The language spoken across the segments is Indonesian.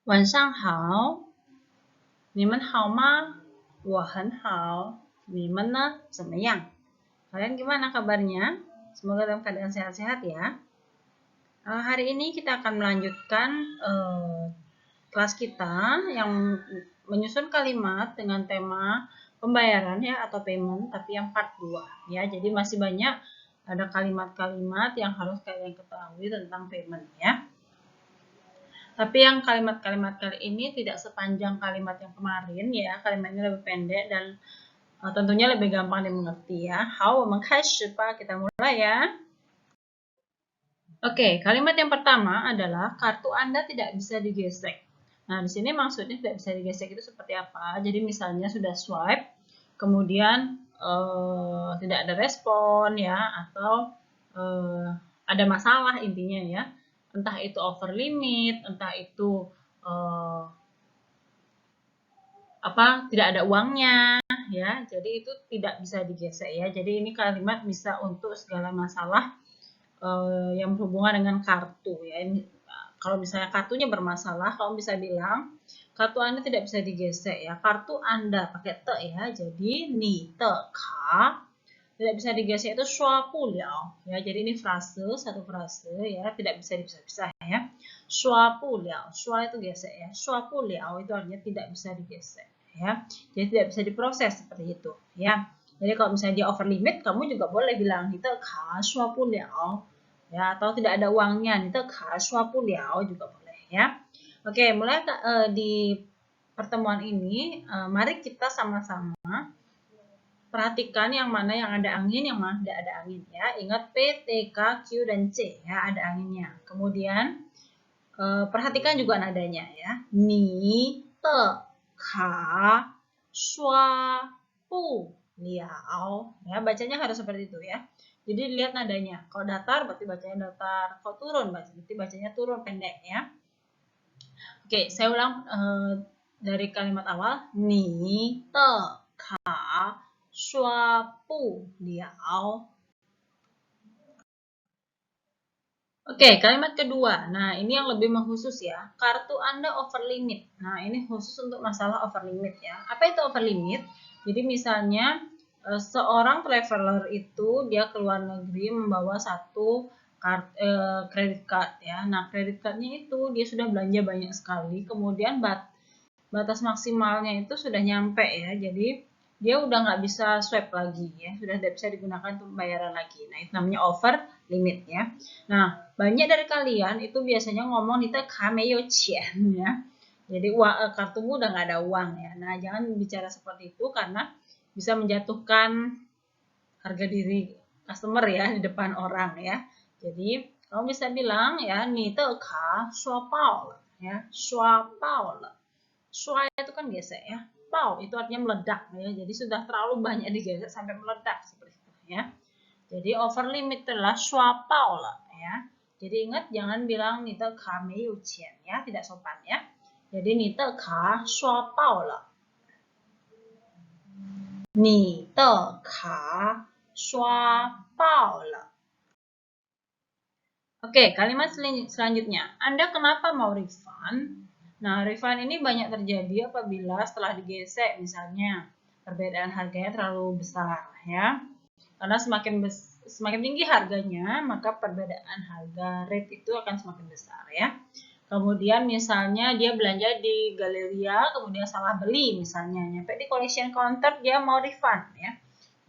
晚上好，你们好吗？我很好，你们呢？怎么样？Kalian gimana kabarnya? Semoga dalam keadaan sehat-sehat ya. Hari ini kita akan melanjutkan kelas kita yang menyusun kalimat dengan tema pembayaran ya atau payment, tapi yang part 2 ya. Jadi masih banyak ada kalimat-kalimat yang harus kalian ketahui tentang payment ya. Tapi yang kalimat-kalimat kali ini tidak sepanjang kalimat yang kemarin ya. Kalimat ini lebih pendek dan tentunya lebih gampang dimengerti ya. Hao, kita mulai ya. Oke, kalimat yang pertama adalah kartu Anda tidak bisa digesek. Nah, di sini maksudnya tidak bisa digesek itu seperti apa? Jadi misalnya sudah swipe, kemudian tidak ada respon ya, atau ada masalah intinya ya. Entah itu over limit, entah itu tidak ada uangnya ya. Jadi itu tidak bisa digesek ya. Jadi ini kalimat bisa untuk segala masalah yang berhubungan dengan kartu ya. Ini, kalau misalnya kartunya bermasalah, kamu bisa bilang kartu Anda tidak bisa digesek ya. Kartu Anda pakai te ya. Jadi ni te ka tidak bisa digesek itu shua pu liao ya. Jadi ini satu frase ya, tidak bisa dipisah-pisah ya. Shua pu liao, shua itu gesek ya. Shua pu liao itu artinya tidak bisa digesek ya. Jadi tidak bisa diproses seperti itu ya. Jadi kalau misalnya dia over limit, kamu juga boleh bilang ni te ka shua pu liao ya, atau tidak ada uangnya ni te ka shua pu liao juga boleh ya. Oke, mulai di pertemuan ini mari kita sama-sama perhatikan yang mana yang ada angin, yang mana tidak ada angin ya. Ingat P, T, K, Q, dan C ya, ada anginnya. Kemudian perhatikan juga nadanya ya. Ni, te, ka, shua, pu, liao. Ya, bacanya harus seperti itu ya. Jadi lihat nadanya. Kalau datar berarti bacanya datar. Kalau turun berarti bacanya turun pendek ya. Oke, saya ulang dari kalimat awal. Ni, te, ka, shua pu liao. Oke, kalimat kedua. Nah, ini yang lebih mengkhusus ya. Kartu Anda over limit. Nah, ini khusus untuk masalah over limit ya. Apa itu over limit? Jadi misalnya seorang traveler itu dia ke luar negeri membawa satu credit card ya. Nah, credit cardnya itu dia sudah belanja banyak sekali. Kemudian batas maksimalnya itu sudah nyampe ya. Jadi dia udah nggak bisa swipe lagi ya, sudah tidak bisa digunakan untuk pembayaran lagi. Nah, itu namanya over limit ya. Nah, banyak dari kalian itu biasanya ngomong itu kameyo qian ya. Jadi kartumu udah nggak ada uang ya. Nah, jangan bicara seperti itu karena bisa menjatuhkan harga diri customer ya di depan orang ya. Jadi kamu bisa bilang ya, ni te ka shua pao ya, shua pao. Shua itu kan gesek ya. Pao itu artinya meledak ya. Jadi sudah terlalu banyak digesek sampai meledak seperti itu ya. Jadi over limit adalah shua pao lah ya. Jadi ingat jangan bilang ni te ka mei you qian ya, tidak sopan ya. Jadi ni te ka shua pao lah. Ni te ka shua pao lah. Oke, kalimat selanjutnya. Anda kenapa mau refund? Nah, refund ini banyak terjadi apabila setelah digesek misalnya perbedaan harganya terlalu besar ya. Karena semakin tinggi harganya, maka perbedaan harga rate itu akan semakin besar ya. Kemudian misalnya dia belanja di Galeria, kemudian salah beli misalnya, nyampe di collection counter dia mau refund ya.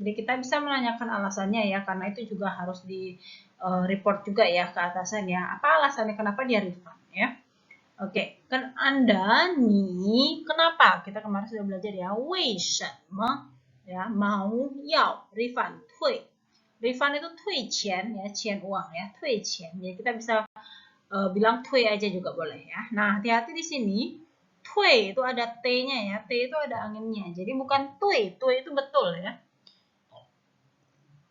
Jadi kita bisa menanyakan alasannya ya, karena itu juga harus di report juga ya ke atasan ya. Apa alasannya kenapa dia refund ya? Oke, kan Anda nih kenapa? Kita kemarin sudah belajar ya, 为什么 ya, mau yao refund, 退. Refund itu 退钱 ya, 钱 uang ya, 退钱. Jadi kita bisa bilang 退 aja juga boleh ya. Nah, hati-hati di sini. 退 itu ada T-nya ya, T itu ada anginnya. Jadi bukan 退 itu betul ya.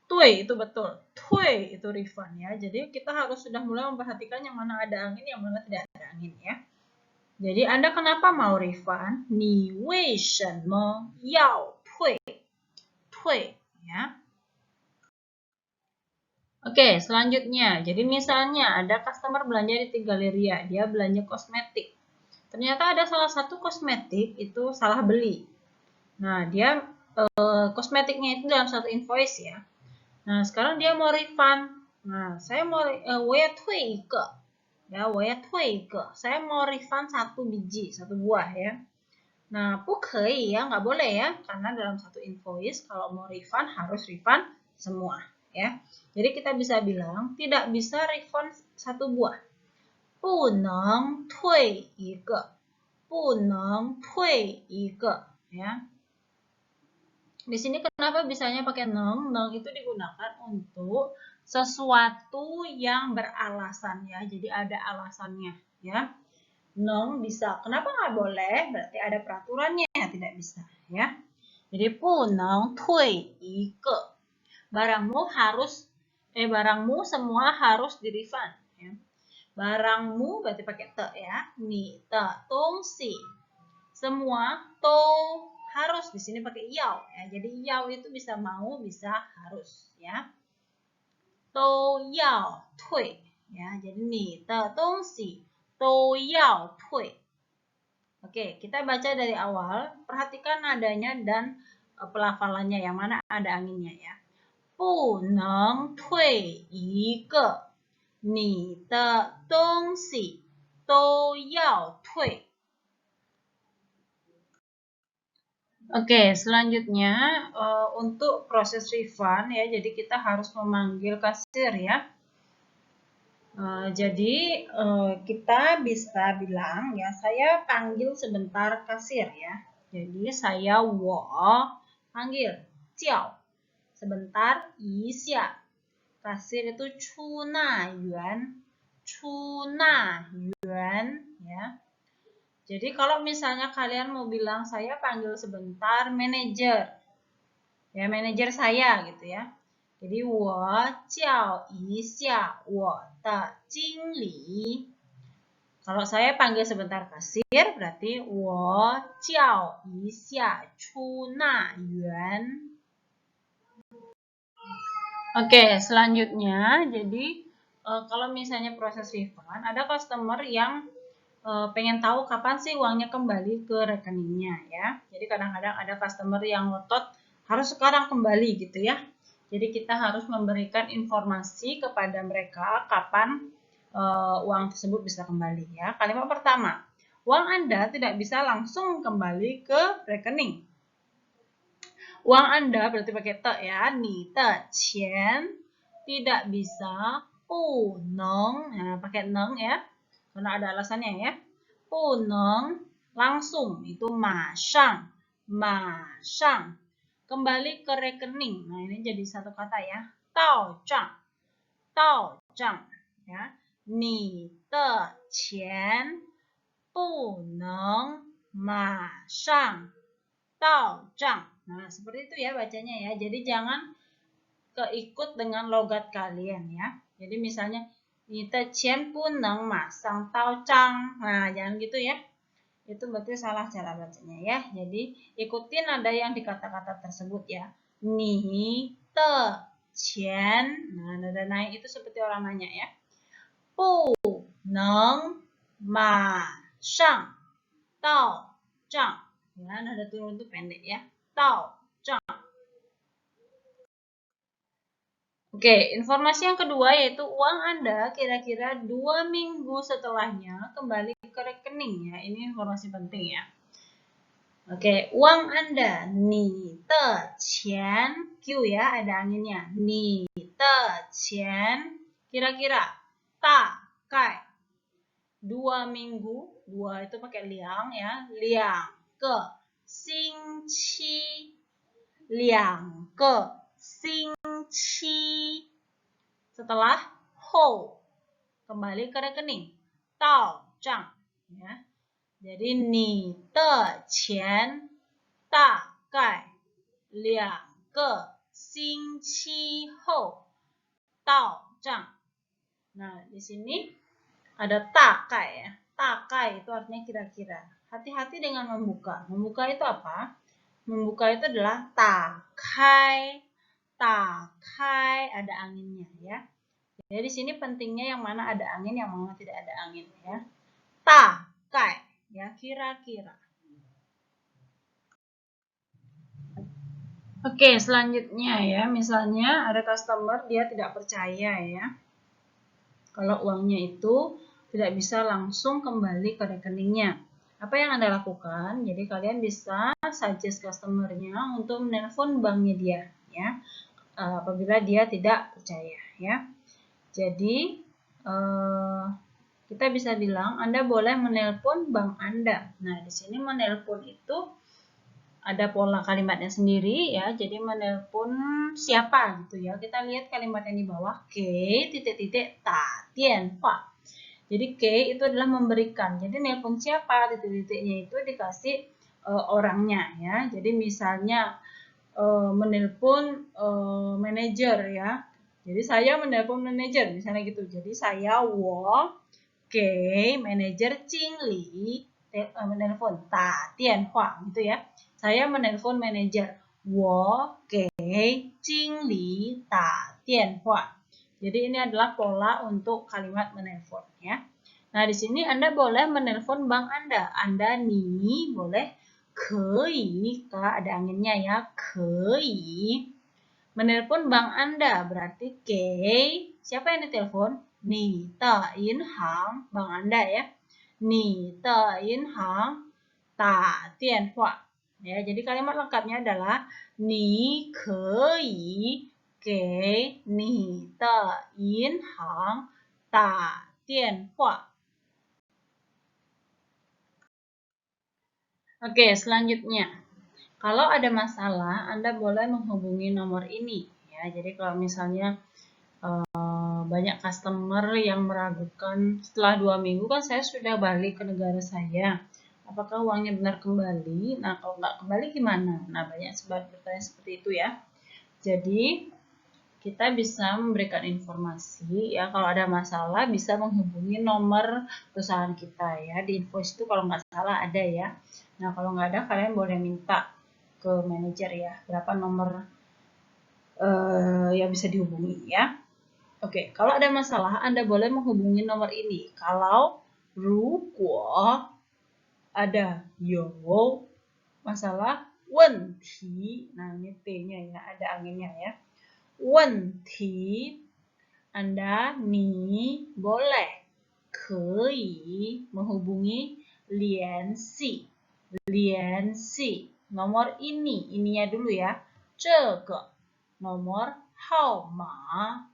对 itu betul, 退 itu refund ya. Jadi kita harus sudah mulai memperhatikan yang mana ada angin, yang mana tidak ada angin ya. Jadi Anda kenapa mau refund? 你为什么要退？退 ya. Oke, selanjutnya. Jadi misalnya ada customer belanja di Galeria, dia belanja kosmetik. ternyata ada salah satu kosmetik itu salah beli. Nah, dia kosmetiknya itu dalam satu invoice ya. Nah, sekarang dia mau refund. Nah, saya mau saya mau refund satu biji, satu buah ya. Nah, 不可以 ya, nggak boleh ya, karena dalam satu invoice kalau mau refund harus refund semua ya. Jadi kita bisa bilang tidak bisa refund satu buah. 不能退一个，不能退一个 ya. Di sini kenapa bisanya pakai neng? Neng itu digunakan untuk sesuatu yang beralasan ya. Jadi ada alasannya ya. Neng bisa. Kenapa nggak boleh? Berarti ada peraturannya ya, tidak bisa ya. Jadi 不能退一个. Barangmu semua harus di refund ya. Barangmu berarti pakai te ya. Ni te tong si. Semua to harus di sini pakai yao ya. Jadi yao itu bisa mau, bisa harus ya. To yao tui ya. Jadi ni de dongxi to yao tui. Oke, kita baca dari awal. Perhatikan nadanya dan pelafalannya yang mana ada anginnya ya. 不能退一个你的东西都要退。Oke, selanjutnya untuk proses refund ya, jadi kita harus memanggil kasir ya. Jadi kita bisa bilang ya, saya panggil sebentar kasir ya. Jadi saya panggil jiao sebentar isya. Kasir itu cuna yuan ya. Jadi kalau misalnya kalian mau bilang saya panggil sebentar manajer. Ya, manajer saya gitu ya. Jadi 我叫一下我的经理. Kalau saya panggil sebentar kasir berarti 我叫一下出纳员. Oke, selanjutnya jadi kalau misalnya proses refund ada customer yang pengen tahu kapan sih uangnya kembali ke rekeningnya ya. Jadi kadang-kadang ada customer yang ngotot harus sekarang kembali gitu ya. Jadi kita harus memberikan informasi kepada mereka kapan uang tersebut bisa kembali ya. Kalimat pertama, uang Anda tidak bisa langsung kembali ke rekening. Uang Anda berarti pakai te ya, ni te qian tidak bisa, bu neng, nah, pakai neng ya. Karena ada alasannya ya. 不能 langsung itu 马上 kembali ke rekening. Nah, ini jadi satu kata ya. 到账 ya. 你的钱不能马上到账. Nah, seperti itu ya bacanya ya. Jadi jangan keikut dengan logat kalian ya. Jadi misalnya 你的钱不能马上到账. Nah, jangan gitu ya. Itu berarti salah cara bacanya ya. Jadi ikutin ada yang di kata-kata tersebut ya. 你的钱. Nah, nada naik itu seperti orang nanya ya. 不能马上到账. Ya, nada turun itu pendek ya. 到账. Oke, informasi yang kedua yaitu uang Anda kira-kira 2 minggu setelahnya kembali ke rekening ya. Ini informasi penting ya. Oke, uang Anda, 你的钱 Q ya, ada anginnya. 你的钱 kira-kira 大概 2 minggu, 2 itu pakai liang ya. 2个星期 2个星期 setelah后kembali ke rekening 到账 ya. Jadi 你的钱大概2个星期后到账. Nah, di sini ada takai ya. Takai itu artinya kira-kira. Hati-hati dengan membuka. Membuka itu apa? Membuka itu adalah takai. Takai ada anginnya ya. Jadi di sini pentingnya yang mana ada angin, yang mana tidak ada angin ya. Takai ya. kira-kira. Oke, selanjutnya ya, misalnya ada customer dia tidak percaya ya, kalau uangnya itu tidak bisa langsung kembali ke rekeningnya. Apa yang Anda lakukan? Jadi kalian bisa suggest customer-nya untuk menelpon banknya dia ya, apabila dia tidak percaya ya. Jadi kita bisa bilang Anda boleh menelpon bank Anda. Nah, di sini menelpon itu ada pola kalimatnya sendiri ya. Jadi menelpon siapa gitu ya. Kita lihat kalimat yang di bawah, titik-titik ta tian hua. Jadi itu adalah memberikan. Jadi nelpon siapa, titik-titiknya itu dikasih orangnya ya. Jadi misalnya menelpon manajer ya. Jadi saya menelpon manajer misalnya gitu. Jadi saya manajer Cing Li menelpon ta tian hua gitu ya. Saya menelpon manajer, 我给经理打电话. Jadi ini adalah pola untuk kalimat menelpon ya. Nah, di sini Anda boleh menelpon bank Anda. Anda nih boleh 可以, ada anginnya ya, 可以. Menelpon bank Anda berarti siapa yang ditelepon? 你的银行, bank Anda ya. 你的银行打电话. Ya, jadi kalimat lengkapnya adalah 你可以给你的银行打电话. Oke, selanjutnya. Kalau ada masalah, Anda boleh menghubungi nomor ini ya. Jadi kalau misalnya banyak customer yang meragukan setelah 2 minggu kan saya sudah balik ke negara saya. Apakah uangnya benar kembali? Nah, kalau nggak kembali gimana? Nah, banyak bertanya seperti itu ya. Jadi, kita bisa memberikan informasi ya, kalau ada masalah bisa menghubungi nomor perusahaan kita ya. Di invoice itu kalau nggak salah ada ya. Nah, kalau nggak ada kalian boleh minta ke manajer ya, berapa nomor yang bisa dihubungi ya. Oke, kalau ada masalah Anda boleh menghubungi nomor ini. Kalau 如果 ada masalah 问题, nah ini T-nya ya, ada anginnya ya. 问题 Anda boleh 可以 menghubungi 联系 nomor ininya dulu ya. 这个 nomor 号码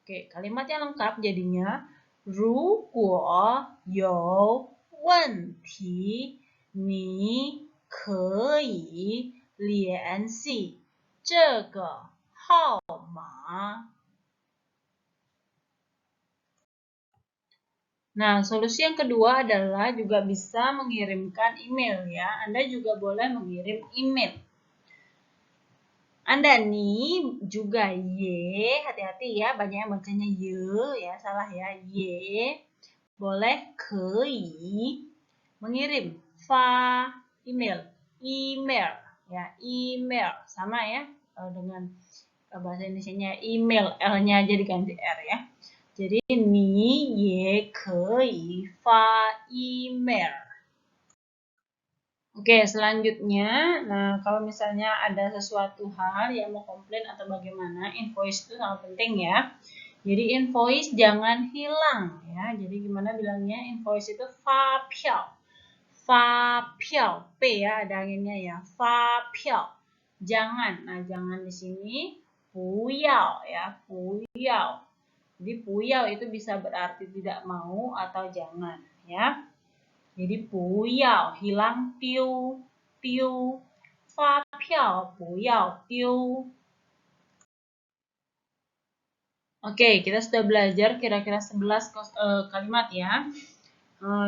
Oke, kalimatnya lengkap jadinya 如果有问题你可以联系这个号码. Nah, solusi yang kedua adalah juga bisa mengirimkan email ya. Anda juga boleh mengirim email. Anda nih juga hati-hati ya, banyak yang bacanya ya, salah ya, boleh 可以 mengirim email ya, email sama ya dengan bahasa Indonesianya email, L-nya aja diganti R ya. Jadi 你也可以发 email. Oke, selanjutnya, nah kalau misalnya ada sesuatu hal yang mau komplain atau bagaimana, invoice itu sangat penting ya. Jadi invoice jangan hilang ya. Jadi gimana bilangnya? Invoice itu 发票, P ya, ada anginnya ya, 发票. Jangan, nah jangan di sini 不要 ya, 不要. Jadi 不要 itu bisa berarti tidak mau atau jangan ya. Jadi 不要 hilang 丢 发票不要丢. Oke, kita sudah belajar kira-kira 11 kalimat ya.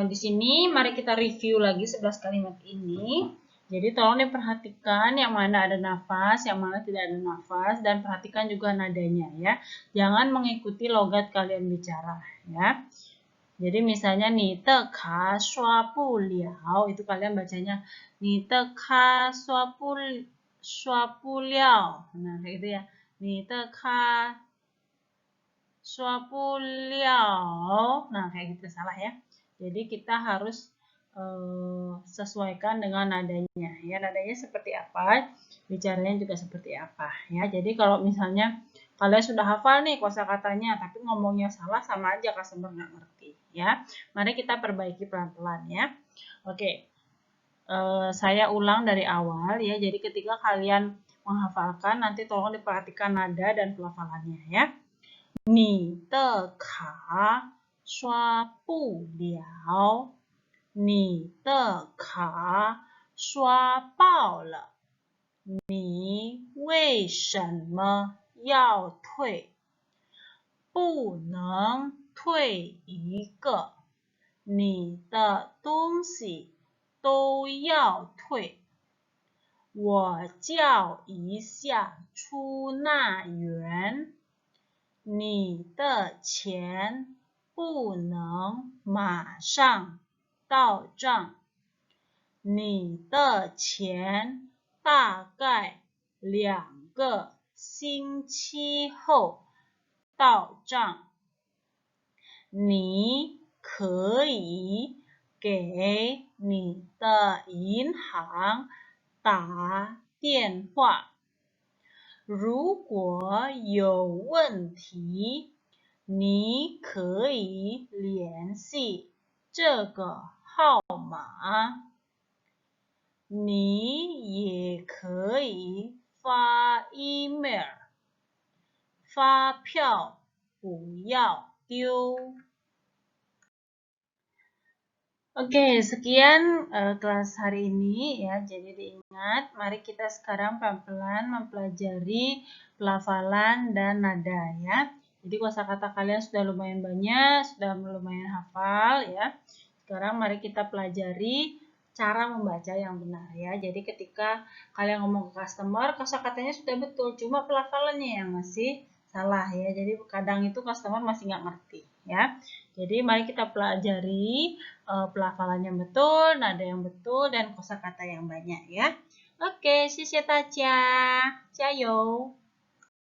Di sini mari kita review lagi 11 kalimat ini. Jadi tolong diperhatikan yang mana ada nafas, yang mana tidak ada nafas, dan perhatikan juga nadanya ya. Jangan mengikuti logat kalian bicara ya. Jadi misalnya 你的卡刷不了, itu kalian bacanya 你的卡刷不了. Nah, kayak gitu ya. 你的卡刷不了. Nah, kayak gitu salah ya. Jadi kita harus sesuaikan dengan nadanya ya, nadanya seperti apa, bicaranya juga seperti apa ya. Jadi kalau misalnya kalian sudah hafal nih kosakatanya tapi ngomongnya salah, sama aja customer nggak ngerti ya. Mari kita perbaiki pelan-pelan ya. Oke, saya ulang dari awal ya. Jadi ketika kalian menghafalkan nanti tolong diperhatikan nada dan pelafalannya ya. Ni de ka shua bu liao, 你的卡刷爆了，你为什么要退？不能退一个，你的东西都要退。我叫一下出纳员，你的钱不能马上到账，你的钱大概2个星期后到账。你可以给你的银行打电话，如果有问题，你可以联系这个号码。你也可以发 email， 发票不要丢。Oke, sekian kelas hari ini ya. Jadi diingat, mari kita sekarang pelan-pelan mempelajari pelafalan dan nada ya. Jadi kosakata kalian sudah lumayan banyak, sudah lumayan hafal ya. Sekarang mari kita pelajari cara membaca yang benar ya. Jadi ketika kalian ngomong ke customer, kosakatanya sudah betul, cuma pelafalannya yang masih salah ya. Jadi kadang itu customer masih nggak ngerti ya. Jadi mari kita pelajari pelafalan yang betul, nada yang betul, dan kosakata yang banyak ya. Oke, 谢谢大家，加油！